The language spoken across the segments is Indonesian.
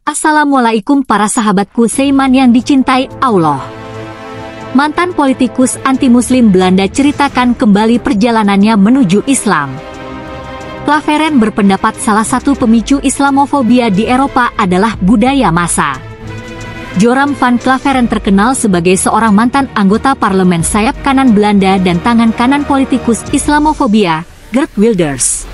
Assalamualaikum para sahabatku seiman yang dicintai Allah. Mantan politikus anti-muslim Belanda ceritakan kembali perjalanannya menuju Islam. Claveren berpendapat salah satu pemicu Islamofobia di Eropa adalah budaya massa. Joram van Claveren terkenal sebagai seorang mantan anggota parlemen sayap kanan Belanda dan tangan kanan politikus Islamofobia, Geert Wilders.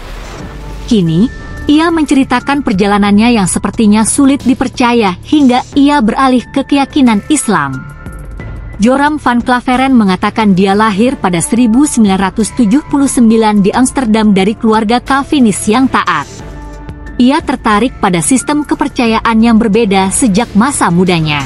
Kini, ia menceritakan perjalanannya yang sepertinya sulit dipercaya hingga ia beralih ke keyakinan Islam. Joram van Claveren mengatakan dia lahir pada 1979 di Amsterdam dari keluarga Calvinis yang taat. Ia tertarik pada sistem kepercayaan yang berbeda sejak masa mudanya.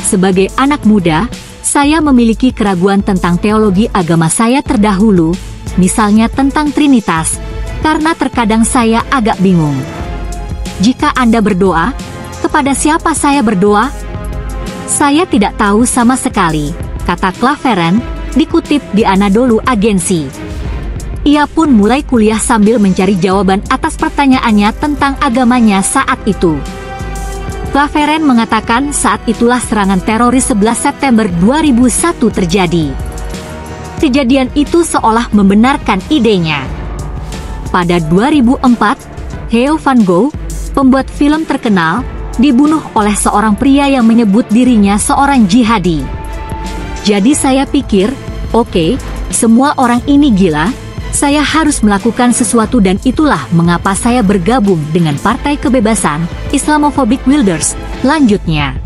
Sebagai anak muda, saya memiliki keraguan tentang teologi agama saya terdahulu, misalnya tentang Trinitas, karena terkadang saya agak bingung. Jika Anda berdoa, kepada siapa saya berdoa? Saya tidak tahu sama sekali, kata Claveren, dikutip di Anadolu Agency. Ia pun mulai kuliah sambil mencari jawaban atas pertanyaannya tentang agamanya saat itu. Claveren mengatakan saat itulah serangan teroris 11 September 2001 terjadi. Kejadian itu seolah membenarkan idenya. Pada 2004, Theo van Gogh, pembuat film terkenal, dibunuh oleh seorang pria yang menyebut dirinya seorang jihadi. Jadi saya pikir, oke, semua orang ini gila, saya harus melakukan sesuatu dan itulah mengapa saya bergabung dengan Partai Kebebasan, Islamophobic Wilders, lanjutnya.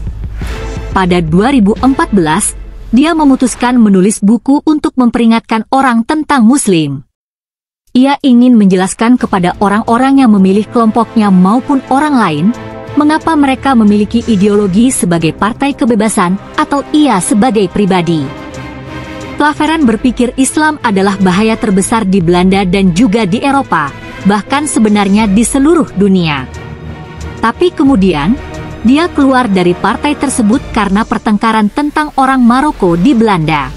Pada 2014, dia memutuskan menulis buku untuk memperingatkan orang tentang Muslim. Ia ingin menjelaskan kepada orang-orang yang memilih kelompoknya maupun orang lain, mengapa mereka memiliki ideologi sebagai Partai Kebebasan atau ia sebagai pribadi. Claveren berpikir Islam adalah bahaya terbesar di Belanda dan juga di Eropa, bahkan sebenarnya di seluruh dunia. Tapi kemudian, dia keluar dari partai tersebut karena pertengkaran tentang orang Maroko di Belanda.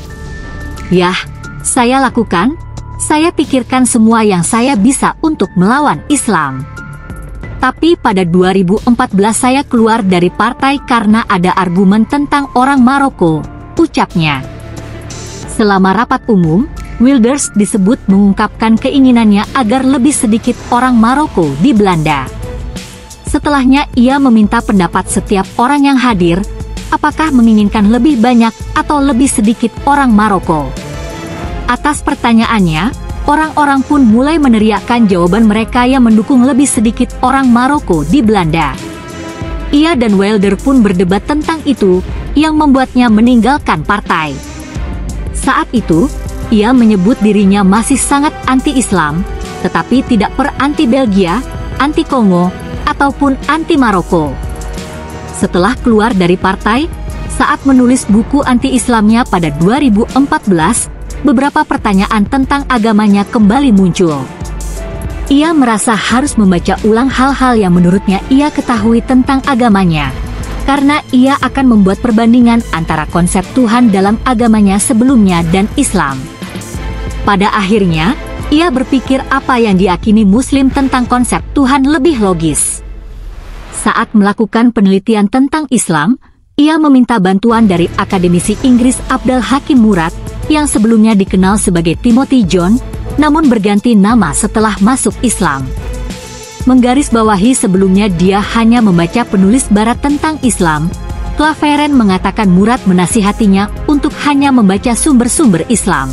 Yah, saya lakukan. Saya pikirkan semua yang saya bisa untuk melawan Islam. Tapi pada 2014 saya keluar dari partai karena ada argumen tentang orang Maroko, ucapnya. Selama rapat umum, Wilders disebut mengungkapkan keinginannya agar lebih sedikit orang Maroko di Belanda. Setelahnya ia meminta pendapat setiap orang yang hadir, apakah menginginkan lebih banyak atau lebih sedikit orang Maroko. Atas pertanyaannya, orang-orang pun mulai meneriakkan jawaban mereka yang mendukung lebih sedikit orang Maroko di Belanda. Ia dan Wilder pun berdebat tentang itu, yang membuatnya meninggalkan partai. Saat itu, ia menyebut dirinya masih sangat anti-Islam, tetapi tidak anti-Belgia, anti-Kongo, ataupun anti-Maroko. Setelah keluar dari partai, saat menulis buku anti-Islamnya pada 2014, beberapa pertanyaan tentang agamanya kembali muncul. Ia merasa harus membaca ulang hal-hal yang menurutnya ia ketahui tentang agamanya, karena ia akan membuat perbandingan antara konsep Tuhan dalam agamanya sebelumnya dan Islam. Pada akhirnya, ia berpikir apa yang diyakini Muslim tentang konsep Tuhan lebih logis. Saat melakukan penelitian tentang Islam, ia meminta bantuan dari akademisi Inggris Abdal Hakim Murad, yang sebelumnya dikenal sebagai Timothy John, namun berganti nama setelah masuk Islam. Menggarisbawahi sebelumnya dia hanya membaca penulis barat tentang Islam, Claveren mengatakan Murad menasihatinya untuk hanya membaca sumber-sumber Islam.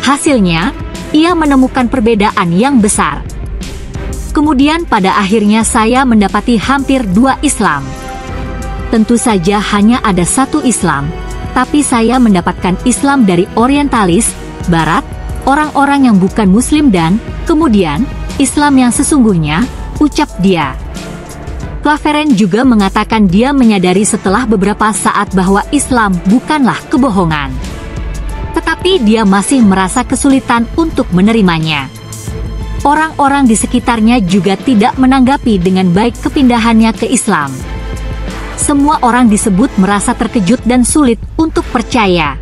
Hasilnya, ia menemukan perbedaan yang besar. Kemudian pada akhirnya saya mendapati hampir dua Islam. Tentu saja hanya ada satu Islam, tapi saya mendapatkan Islam dari orientalis, barat, orang-orang yang bukan Muslim dan, kemudian, Islam yang sesungguhnya, ucap dia. Claveren juga mengatakan dia menyadari setelah beberapa saat bahwa Islam bukanlah kebohongan. Tetapi dia masih merasa kesulitan untuk menerimanya. Orang-orang di sekitarnya juga tidak menanggapi dengan baik kepindahannya ke Islam. Semua orang disebut merasa terkejut dan sulit untuk percaya.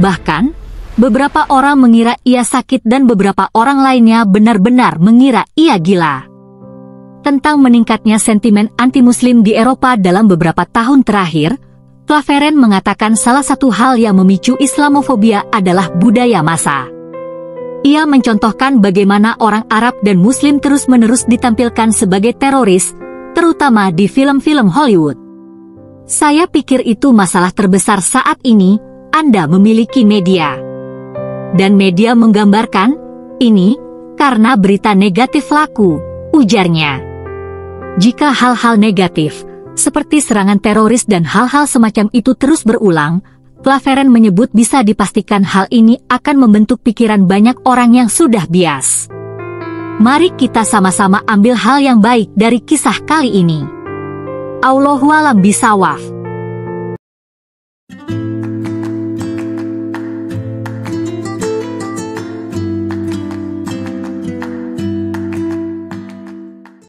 Bahkan, beberapa orang mengira ia sakit dan beberapa orang lainnya benar-benar mengira ia gila. tentang meningkatnya sentimen anti-muslim di Eropa dalam beberapa tahun terakhir, Claveren mengatakan salah satu hal yang memicu Islamofobia adalah budaya massa. Ia mencontohkan bagaimana orang Arab dan Muslim terus-menerus ditampilkan sebagai teroris, terutama di film-film Hollywood. Saya pikir itu masalah terbesar saat ini. Anda memiliki media. Dan media menggambarkan ini karena berita negatif laku, ujarnya. Jika hal-hal negatif, seperti serangan teroris dan hal-hal semacam itu terus berulang, Claveren menyebut bisa dipastikan hal ini akan membentuk pikiran banyak orang yang sudah bias. Mari kita sama-sama ambil hal yang baik dari kisah kali ini. Allahualam bisawaf.